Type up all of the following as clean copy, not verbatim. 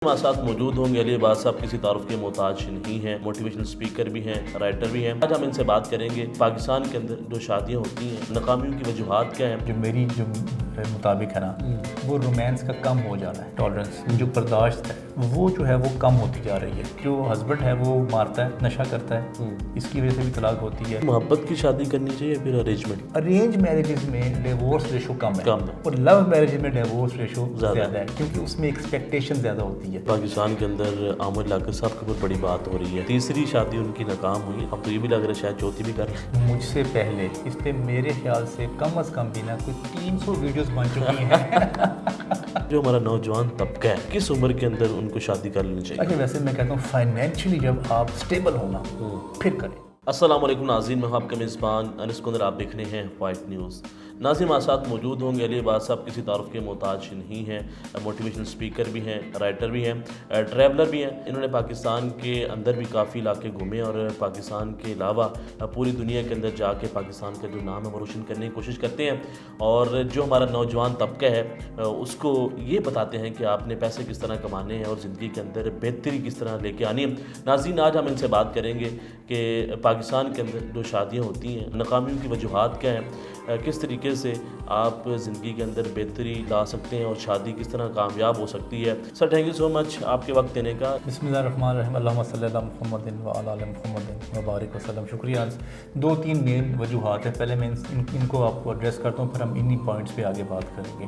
ہمارے ساتھ موجود ہوں گے علی عباس صاحب کسی تعارف کے محتاج نہیں ہیں، موٹیویشنل اسپیکر بھی ہیں، رائٹر بھی ہیں۔ آج ہم ان سے بات کریں گے پاکستان کے اندر جو شادیاں ہوتی ہیں ناکامیوں کی وجوہات کیا ہیں۔ جو میری مطابق ہے نا وہ رومانس کا کم ہو جا رہا ہے، ٹالرنس جو برداشت ہے وہ جو ہے وہ کم ہوتی جا رہی ہے۔ جو ہسبینڈ ہے وہ مارتا ہے، نشہ کرتا ہے، اس کی وجہ سے بھی طلاق ہوتی ہے۔ محبت کی شادی کرنی چاہیے پھر ارینجمنٹ؟ ارینج میرجز میں ڈیورس ریشو کم ہے اور لو میرج میں ڈیورس ریشو زیادہ ہے، کیونکہ اس میں ایکسپیکٹیشن زیادہ ہوتی ہے۔ پاکستان کے اندر عامر لاکر صاحب کی بہت بڑی بات ہو رہی ہے، تیسری شادی ان کی ناکام ہوئی، اب تو یہ بھی لگ رہا ہے شاید چوتھی بھی کر رہے ہیں۔ مجھ سے پہلے اس پہ میرے خیال سے کم از کم بھی نا کوئی 300 ویڈیوز بن چکی ہیں۔ جو ہمارا نوجوان طبقہ ہے کس عمر کے اندر ان کو شادی کر لینی چاہیے؟ اچھا ویسے میں کہتا ہوں فائنینشلی جب آپ سٹیبل ہونا پھر کریں۔ السلام علیکم ناظرین، میں آپ کا میزبان انس کندر، آپ دیکھ رہے ہیں وائٹ نیوز۔ ناظرین ہمارے ساتھ موجود ہوں گے علی عباس صاحب کسی تعارف کے محتاج نہیں ہیں، موٹیویشنل اسپیکر بھی ہیں، رائٹر بھی ہیں، ٹریولر بھی ہیں۔ انہوں نے پاکستان کے اندر بھی کافی علاقے گھومے اور پاکستان کے علاوہ پوری دنیا کے اندر جا کے پاکستان کا جو نام ہے وہ روشن کرنے کی کوشش کرتے ہیں، اور جو ہمارا نوجوان طبقہ ہے اس کو یہ بتاتے ہیں کہ آپ نے پیسے کس طرح کمانے ہیں اور زندگی کے اندر بہتری کس طرح لے کے آنی ہے۔ ناظرین آج ہم ان سے بات کریں گے کہ پاکستان کے اندر جو شادیاں ہوتی ہیں ناکامیوں کی وجوہات کیا ہیں، کس طریقے سے آپ زندگی کے اندر بہتری لا سکتے ہیں اور شادی کس طرح کامیاب ہو سکتی ہے۔ سر تھینک یو سو مچ آپ کے وقت دینے کا۔ بسم اللہ الرحمن الرحیم، اللہم صلی علی محمد وعلی آل محمد وبارک وسلم۔ شکریہ۔ 2-3 مین وجوہات ہیں، پہلے میں ان کو آپ کو ایڈریس کرتا ہوں، پھر ہم انہی پوائنٹس پہ آگے بات کریں گے۔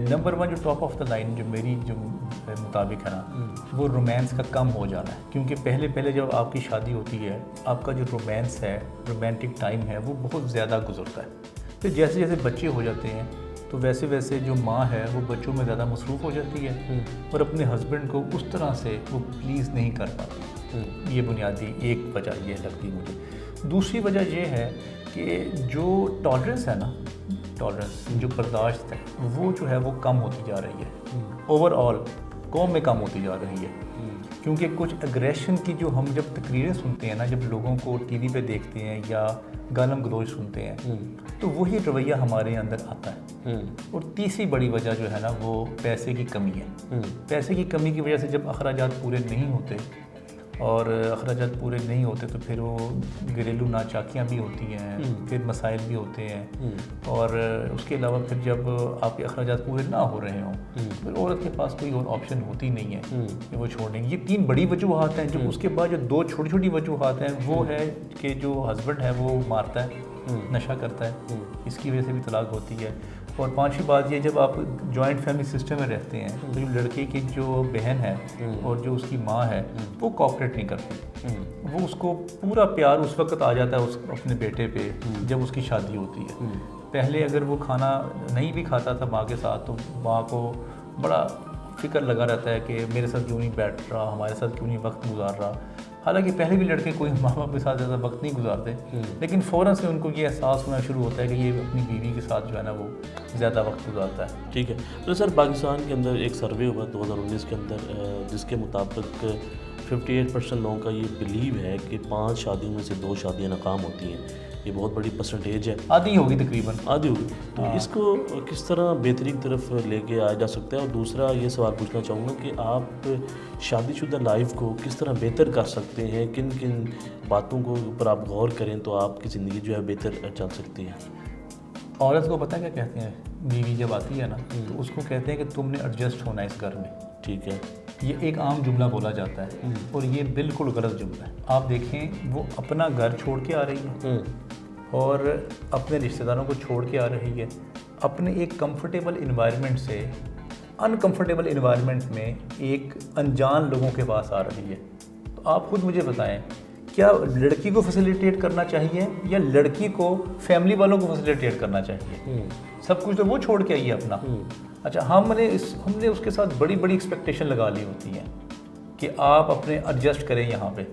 نمبر 1 جو ٹاپ آف دا لائن جو میری مطابق ہے نا وہ رومانس کا کم ہو جانا ہے، کیونکہ پہلے جب آپ کی شادی ہوتی ہے آپ کا جو رومانس ہے، رومانٹک ٹائم ہے، وہ بہت زیادہ گزرتا ہے۔ پھر جیسے جیسے بچے ہو جاتے ہیں تو ویسے ویسے جو ماں ہے وہ بچوں میں زیادہ مصروف ہو جاتی ہے اور اپنے ہسبینڈ کو اس طرح سے وہ پلیز نہیں کر پاتی۔ یہ بنیادی ایک وجہ یہ لگتی ہے مجھے۔ دوسری وجہ یہ ہے کہ جو ٹالرنس ہے نا، ٹالرنس جو برداشت ہے وہ جو ہے وہ کم ہوتی جا رہی ہے، اوور آل قوم میں کم ہوتی جا رہی ہے، کیونکہ کچھ اگریشن کی جو ہم جب تقریریں سنتے ہیں نا، جب لوگوں کو ٹی وی پہ دیکھتے ہیں یا گالم گلوچ سنتے ہیں تو وہی رویہ ہمارے اندر آتا ہے۔ اور تیسری بڑی وجہ جو ہے نا وہ پیسے کی کمی ہے۔ پیسے کی کمی کی وجہ سے جب اخراجات پورے نہیں ہوتے اور اخراجات پورے نہیں ہوتے تو پھر وہ گھریلو ناچاکیاں بھی ہوتی ہیں، پھر مسائل بھی ہوتے ہیں، اور اس کے علاوہ پھر جب آپ کے اخراجات پورے نہ ہو رہے ہوں پھر عورت کے پاس کوئی اور آپشن ہوتی نہیں ہے کہ وہ چھوڑیں گی۔ یہ 3 بڑی وجوہات ہیں۔ جو اس کے بعد جو 2 چھوٹی چھوٹی وجوہات ہیں وہ ہے کہ جو ہسبینڈ ہے وہ مارتا ہے، نشہ کرتا ہے، اس کی وجہ سے بھی طلاق ہوتی ہے۔ اور 5ویں بات یہ، جب آپ جوائنٹ فیملی سسٹم میں رہتے ہیں تو جو لڑکے کی جو بہن ہے اور جو اس کی ماں ہے وہ کوآپریٹ نہیں کرتی، وہ اس کو پورا پیار اس وقت آ جاتا ہے اپنے بیٹے پہ جب اس کی شادی ہوتی ہے۔ پہلے اگر وہ کھانا نہیں بھی کھاتا تھا ماں کے ساتھ تو ماں کو بڑا فکر لگا رہتا ہے کہ میرے ساتھ کیوں نہیں بیٹھ رہا، ہمارے ساتھ کیوں نہیں وقت گزار رہا۔ حالانکہ پہلے بھی لڑکے کوئی ماں باپ کے ساتھ زیادہ وقت نہیں گزارتے، لیکن فوراً سے ان کو یہ احساس ہونا شروع ہوتا ہے کہ یہ اپنی بیوی کے ساتھ جو ہے نا وہ زیادہ وقت گزارتا ہے۔ ٹھیک ہے، تو سر پاکستان کے اندر ایک سروے ہوا 2019 کے اندر جس کے مطابق 58% لوگوں کا یہ بلیو ہے کہ 5 شادیوں میں سے 2 شادیاں ناکام ہوتی ہیں۔ یہ بہت بڑی پرسنٹیج ہے، آدھی ہوگی تقریباً، آدھی ہوگی۔ تو اس کو کس طرح بہتری کی طرف لے کے آیا جا سکتا ہے؟ اور دوسرا یہ سوال پوچھنا چاہوں گا کہ آپ شادی شدہ لائف کو کس طرح بہتر کر سکتے ہیں، کن کن باتوں کو پر آپ غور کریں تو آپ کی زندگی جو ہے بہتر چل سکتی ہے؟ عورت کو پتہ کیا کہتے ہیں؟ بیوی جب آتی ہے نا تو اس کو کہتے ہیں کہ تم نے ایڈجسٹ ہونا ہے اس گھر میں۔ ٹھیک ہے، یہ ایک عام جملہ بولا جاتا ہے اور یہ بالکل غلط جملہ ہے۔ آپ دیکھیں وہ اپنا گھر چھوڑ کے آ رہی ہے اور اپنے رشتہ داروں کو چھوڑ کے آ رہی ہے، اپنے ایک کمفرٹیبل انوائرمنٹ سے انکمفرٹیبل انوائرمنٹ میں ایک انجان لوگوں کے پاس آ رہی ہے۔ تو آپ خود مجھے بتائیں، کیا لڑکی کو فیسیلیٹیٹ کرنا چاہیے یا لڑکی کو فیملی والوں کو فیسیلیٹیٹ کرنا چاہیے؟ سب کچھ تو وہ چھوڑ کے آئی ہے اپنا۔ اچھا ہم نے اس کے ساتھ بڑی بڑی ایکسپیکٹیشن لگا لی ہوتی ہیں کہ آپ اپنے ایڈجسٹ کریں یہاں پہ،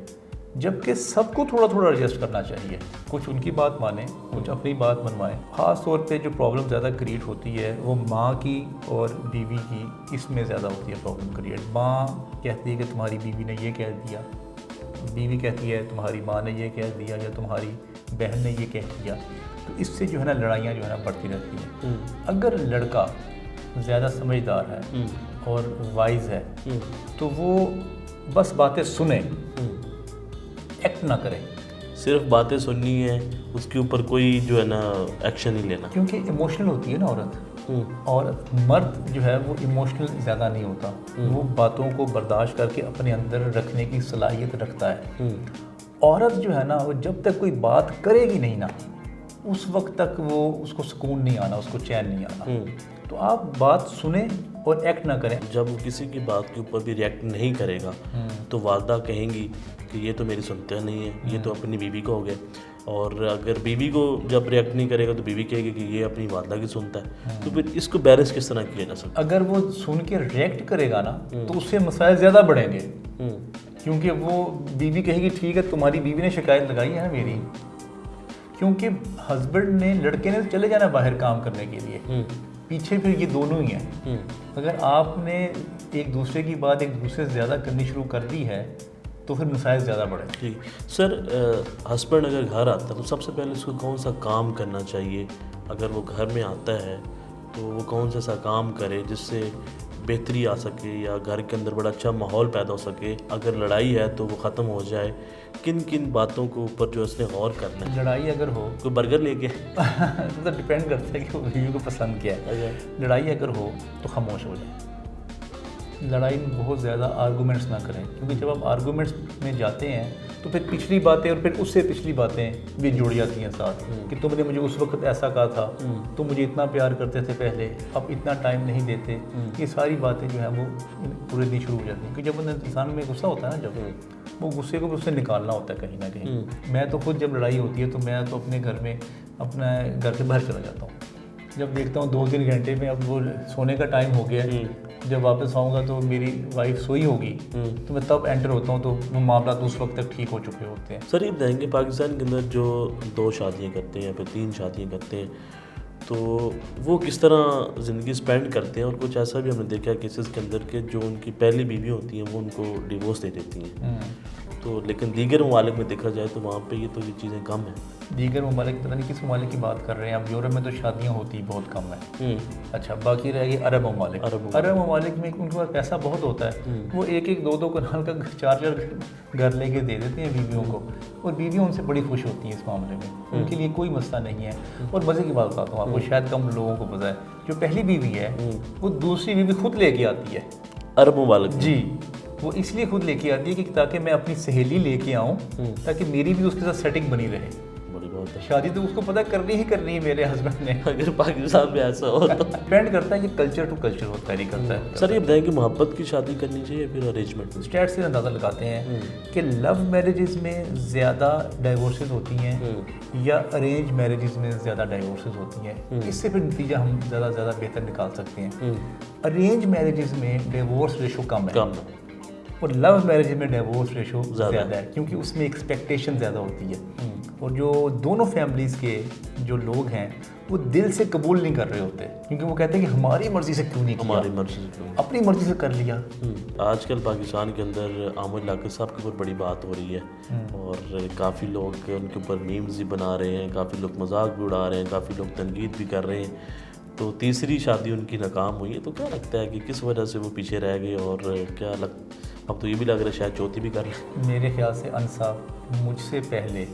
جبکہ سب کو تھوڑا تھوڑا ایڈجسٹ کرنا چاہیے۔ کچھ ان کی بات مانیں، کچھ اپنی بات منوائیں۔ خاص طور پہ جو پرابلم زیادہ کریٹ ہوتی ہے وہ ماں کی اور بیوی کی، اس میں زیادہ ہوتی ہے پرابلم کریٹ۔ ماں کہتی ہے کہ تمہاری بیوی نے یہ کہہ دیا، بیوی کہتی ہے تمہاری ماں نے یہ کہہ دیا یا تمہاری بہن نے یہ کہہ دیا، تو اس سے جو ہے نا لڑائیاں جو ہے نا بڑھتی رہتی ہیں۔ اگر لڑکا زیادہ سمجھدار ہے اور وائز ہے تو وہ بس باتیں سنیں، ایکٹ نہ کریں. صرف باتیں سننی ہے، اس کے اوپر کوئی جو ہے نا ایکشن نہیں لینا. کیونکہ ایموشنل ہوتی ہے نا عورت. مرد جو ہے وہ ایموشنل زیادہ نہیں ہوتا، وہ باتوں کو برداشت کر کے اپنے اندر رکھنے کی صلاحیت رکھتا ہے. عورت جو ہے نا وہ جب تک کوئی بات کرے گی نہیں نا اس وقت تک وہ اس کو سکون نہیں آنا، اس کو چین نہیں آنا. تو آپ بات سنیں اور ایکٹ نہ کریں. جب وہ کسی کی بات کے اوپر بھی ریئیکٹ نہیں کرے گا تو والدہ کہیں گی کہ یہ تو میری سنتا نہیں ہے، یہ تو اپنی بیوی کو ہو گیا. اور اگر بیوی کو جب ریئیکٹ نہیں کرے گا تو بیوی کہے گی کہ یہ اپنی والدہ کی سنتا ہے. تو پھر اس کو بیلنس کس طرح کیا جا سکتا ہے؟ اگر وہ سن کے ریئیکٹ کرے گا نا تو اس سے مسائل زیادہ بڑھیں گے، کیونکہ وہ بیوی کہے گی ٹھیک ہے تمہاری بیوی نے شکایت لگائی ہے نا میری. کیونکہ ہسبینڈ نے، لڑکے نے چلے جانا باہر کام کرنے کے لیے، پیچھے پھر یہ دونوں ہی ہیں. اگر آپ نے ایک دوسرے کی بات ایک دوسرے سے زیادہ کرنی شروع کر دی ہے تو پھر مسائل زیادہ بڑھیں. ٹھیک سر، ہسبینڈ اگر گھر آتا ہے تو سب سے پہلے اس کو کون سا کام کرنا چاہیے؟ اگر وہ گھر میں آتا ہے تو وہ کون سا کام کرے جس سے بہتری آ سکے یا گھر کے اندر بڑا اچھا ماحول پیدا ہو سکے؟ اگر لڑائی ہے تو وہ ختم ہو جائے. کن کن باتوں کے اوپر جو اس نے غور کرنا ہے؟ لڑائی اگر ہو کوئی برگر لے کے تو ڈپینڈ کرتا ہے کہ وہ بیوی کو پسند کیا ہے. لڑائی اگر ہو تو خاموش ہو جائے. لڑائی میں بہت زیادہ آرگومنٹس نہ کریں، کیونکہ جب آپ آرگومنٹس میں جاتے ہیں تو پھر پچھلی باتیں اور پھر اس سے پچھلی باتیں بھی جڑ جاتی ہیں ساتھ، کہ تم نے مجھے اس وقت ایسا کہا تھا، تم مجھے اتنا پیار کرتے تھے پہلے، اب اتنا ٹائم نہیں دیتے. یہ ساری باتیں جو ہیں وہ پورے دن شروع ہو جاتی ہیں. کیونکہ جب انسان میں غصہ ہوتا ہے نا، جب وہ غصے کو اس سے نکالنا ہوتا ہے کہیں نہ کہیں. میں تو خود جب لڑائی ہوتی ہے تو میں تو اپنے گھر میں اپنا گھر سے باہر چلا جاتا ہوں. جب دیکھتا ہوں 2-3 گھنٹے میں اب وہ سونے کا ٹائم ہو گیا ہے، جب واپس آؤں گا تو میری وائف سوئی ہوگی تو میں تب انٹر ہوتا ہوں تو وہ معاملات اس وقت تک ٹھیک ہو چکے ہوتے ہیں. سر یہ بتائیں گے پاکستان کے اندر جو 2 شادیاں کرتے ہیں یا پھر 3 شادیاں کرتے ہیں تو وہ کس طرح زندگی اسپینڈ کرتے ہیں؟ اور کچھ ایسا بھی ہم نے دیکھا کیسز کے اندر کہ جو ان کی پہلی بیوی ہوتی ہیں وہ ان کو ڈیورس دے دیتی ہیں. تو لیکن دیگر ممالک میں دیکھا جائے تو وہاں پہ یہ چیزیں کم ہیں. دیگر ممالک پتہ نہیں کس ممالک کی بات کر رہے ہیں. اب یورپ میں تو شادیاں ہوتی بہت کم ہیں. اچھا باقی رہ گئی عرب ممالک. عرب ممالک میں ان کے پاس پیسہ بہت ہوتا ہے، وہ 1-1 2-2 کنال کا 4-4 گھر لے کے دے دیتے ہیں بیویوں کو، اور بیویاں ان سے بڑی خوش ہوتی ہیں اس معاملے میں. ان کے لیے کوئی مسئلہ نہیں ہے. اور مزے کی بات بتاتا ہوں آپ کو، شاید کم لوگوں کو پتہ ہے، جو پہلی بیوی ہے وہ دوسری بیوی خود لے کے آتی ہے عرب ممالک. جی وہ اس لیے خود لے کے آتی ہے کہ تاکہ میں اپنی سہیلی لے کے آؤں تاکہ میری بھی اس کے ساتھ سیٹنگ بنی رہے. شادی تو اس کو پتہ کرنی ہی کرنی ہے میرے ہسبینڈ نے. اگر پاکستان میں ایسا ہو تو ڈپینڈ کرتا ہے کہ کلچر ٹو کلچر ہوتا ہے کرتا ہے. سر یہ بتائیں کہ محبت کی شادی کرنی چاہیے یا پھر ارینجمنٹ؟ اسٹیٹ سے اندازہ لگاتے ہیں کہ لو میرجز میں زیادہ ڈائیورسز ہوتی ہیں یا ارینج میرجز میں زیادہ ڈائیورسز ہوتی ہیں. اس سے پھر نتیجہ ہم زیادہ زیادہ بہتر نکال سکتے ہیں. ارینج میرجز میں ڈیورس ریشو کم ہے اور لو میرج میں ڈیورس ریشو زیادہ ہے، کیونکہ اس میں ایکسپیکٹیشن زیادہ ہوتی ہے. اور جو دونوں فیملیز کے جو لوگ ہیں وہ دل سے قبول نہیں کر رہے ہوتے، کیونکہ وہ کہتے ہیں کہ ہماری مرضی سے کیوں نہیں کیا، ہماری مرضی سے کیوں، اپنی مرضی سے کر لیا. آج کل پاکستان کے اندر عامر لاقر صاحب کے اوپر بڑی بات ہو رہی ہے اور کافی لوگ ان کے اوپر میمز بھی بنا رہے ہیں، کافی لوگ مذاق بھی اڑا رہے ہیں، کافی لوگ تنقید بھی کر رہے ہیں. تو تیسری شادی ان کی ناکام ہوئی ہے، تو کیا لگتا ہے کہ کس وجہ سے وہ پیچھے رہ گئے؟ اور کیا اب تو یہ بھی لگ رہا ہے شاید چوتھی بھی کر لیں. میرے خیال سے انصاف مجھ سے پہلے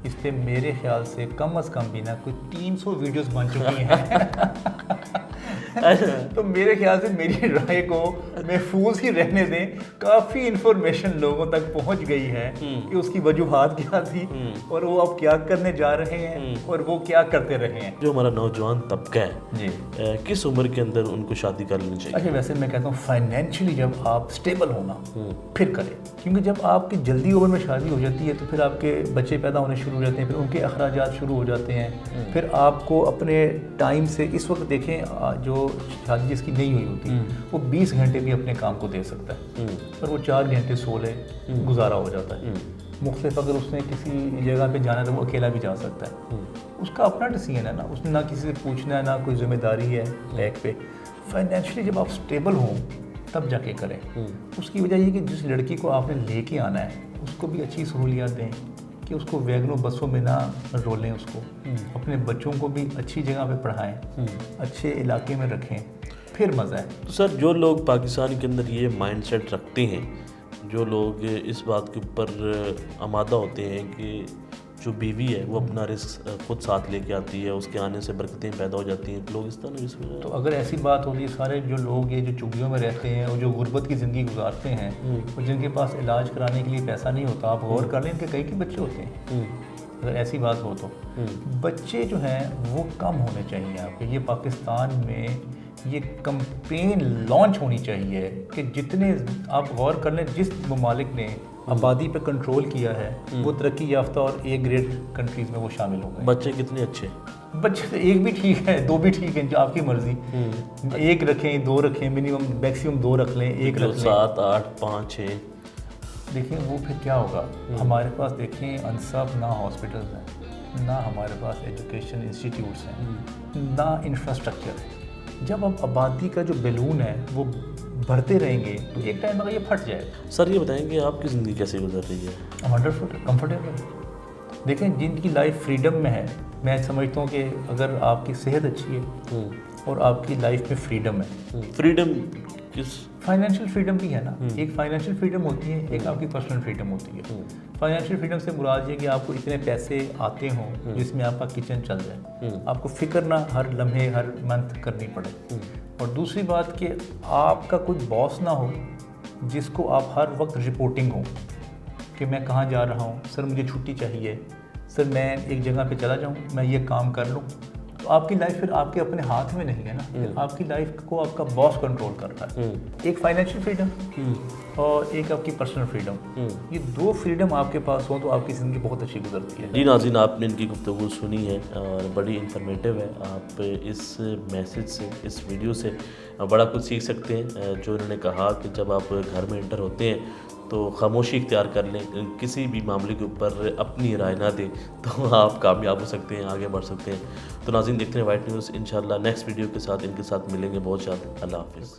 اس پہ میرے خیال سے کم از کم بھی نہ کوئی 300 ویڈیوز بن چکی ہیں. تو میرے خیال سے میری رائے کو محفوظ ہی رہنے دیں. کافی انفارمیشن لوگوں تک پہنچ گئی ہے کہ اس کی وجوہات کیا تھی اور وہ اب کیا کرنے جا رہے ہیں اور وہ کیا کرتے رہے ہیں. جو ہمارا نوجوان طبقہ ہے جی کس عمر کے اندر ان کو شادی کر لینی چاہیے؟ اچھا ویسے میں کہتا ہوں فائنینشلی جب آپ اسٹیبل ہونا پھر کریں، کیونکہ جب آپ کی جلدی عمر میں شادی ہو جاتی ہے تو پھر آپ کے بچے پیدا ہونے شروع ہو جاتے ہیں، پھر ان کے اخراجات شروع ہو جاتے ہیں. پھر آپ کو اپنے ٹائم سے اس وقت دیکھیں جو شادی جس کی نہیں ہوئی ہوتی وہ 20 گھنٹے بھی اپنے کام کو دے سکتا ہے پر وہ 4 گھنٹے سو لے گزارا ہو جاتا ہے. مختلف اگر اس نے کسی جگہ پہ جانا ہے تو وہ اکیلا بھی جا سکتا ہے. اس کا اپنا ڈیسیژن ہے نا، اس نے نہ کسی سے پوچھنا ہے، نہ کوئی ذمہ داری ہے بیک پہ. فائنینشلی جب آپ اسٹیبل ہوں تب جا کے کریں. اس کی وجہ یہ کہ جس لڑکی کو آپ نے لے کے آنا ہے اس کو بھی اچھی سہولیات دیں کہ اس کو ویگنوں بسوں میں نہ رولیں، اس کو اپنے بچوں کو بھی اچھی جگہ پہ پڑھائیں، اچھے علاقے میں رکھیں. پھر مزہ ہے. تو سر جو لوگ پاکستان کے اندر یہ مائنڈ سیٹ رکھتے ہیں، جو لوگ اس بات کے اوپر آمادہ ہوتے ہیں کہ جو بیوی ہے وہ اپنا رزق خود ساتھ لے کے آتی ہے، اس کے آنے سے برکتیں پیدا ہو جاتی ہیں، لوگ اس طرح اس میں. تو اگر ایسی بات ہوتی ہے، سارے جو لوگ یہ جو چگلیوں میں رہتے ہیں اور جو غربت کی زندگی گزارتے ہیں اور جن کے پاس علاج کرانے کے لیے پیسہ نہیں ہوتا، آپ غور کر لیں کہ کئی بچے ہوتے ہیں. اگر ایسی بات ہو تو بچے جو ہیں وہ کم ہونے چاہیے. آپ کے یہ پاکستان میں یہ کمپین لانچ ہونی چاہیے کہ جتنے آپ غور کر لیں، جس ممالک نے آبادی پہ کنٹرول کیا ہے وہ ترقی یافتہ اور اے گریڈ کنٹریز میں وہ شامل ہو گئے. بچے کتنے اچھے، بچے تو ایک بھی ٹھیک ہے، دو بھی ٹھیک ہیں، جو آپ کی مرضی. ایک رکھیں، دو رکھیں، منیمم میکسیمم دو رکھ لیں، ایک رکھ لیں. 7 8 5 6. دیکھیں وہ پھر کیا ہوگا. ہمارے پاس دیکھیں انصاف نہ ہاسپٹلز ہیں، نہ ہمارے پاس ایجوکیشن انسٹیٹیوٹس ہیں، نہ انفراسٹرکچر ہے. جب اب آبادی کا جو بیلون ہے وہ بڑھتے رہیں گے تو ایک ٹائم اگر یہ پھٹ جائے. سر یہ بتائیں کہ آپ کی زندگی کیسے گزر رہی ہے؟ Wonderful, comfortable. دیکھیں جن کی لائف فریڈم میں ہے، میں سمجھتا ہوں کہ اگر آپ کی صحت اچھی ہے اور آپ کی لائف میں فریڈم ہے. فریڈم کس؟ فائنینشیل فریڈم بھی ہے نا. ایک فائنینشیل فریڈم ہوتی ہے، ایک آپ کی پرسنل فریڈم ہوتی ہے. فائنینشیل فریڈم سے مراد یہ کہ آپ کو اتنے پیسے آتے ہوں جس میں آپ کا کچن چل جائے، آپ کو فکر نہ ہر لمحے ہر منتھ کرنی پڑے. اور دوسری بات کہ آپ کا کوئی باس نہ ہو جس کو آپ ہر وقت رپورٹنگ ہو کہ میں کہاں جا رہا ہوں، سر مجھے چھٹی چاہیے، سر میں ایک جگہ پہ چلا جاؤں، میں یہ کام کر لوں. تو آپ کی لائف پھر آپ کے اپنے ہاتھ میں نہیں ہے نا. آپ کی لائف کو آپ کا باس کنٹرول کرتا ہے. ایک فائنینشیل فریڈم اور ایک آپ کی پرسنل فریڈم. یہ دو فریڈم آپ کے پاس ہوں تو آپ کی زندگی بہت اچھی گزرتی ہے. جی ناظرین، آپ نے ان کی گفتگو سنی ہے اور بڑی انفارمیٹیو ہے. آپ اس میسج سے، اس ویڈیو سے بڑا کچھ سیکھ سکتے ہیں. جو انہوں نے کہا کہ جب آپ گھر میں انٹر ہوتے ہیں تو خاموشی اختیار کر لیں، کسی بھی معاملے کے اوپر اپنی رائے نہ دیں تو آپ کامیاب ہو سکتے ہیں، آگے بڑھ سکتے ہیں. تو ناظرین دیکھتے ہیں وائٹ نیوز. انشاءاللہ نیکسٹ ویڈیو کے ساتھ ان کے ساتھ ملیں گے بہت جلد. اللہ حافظ.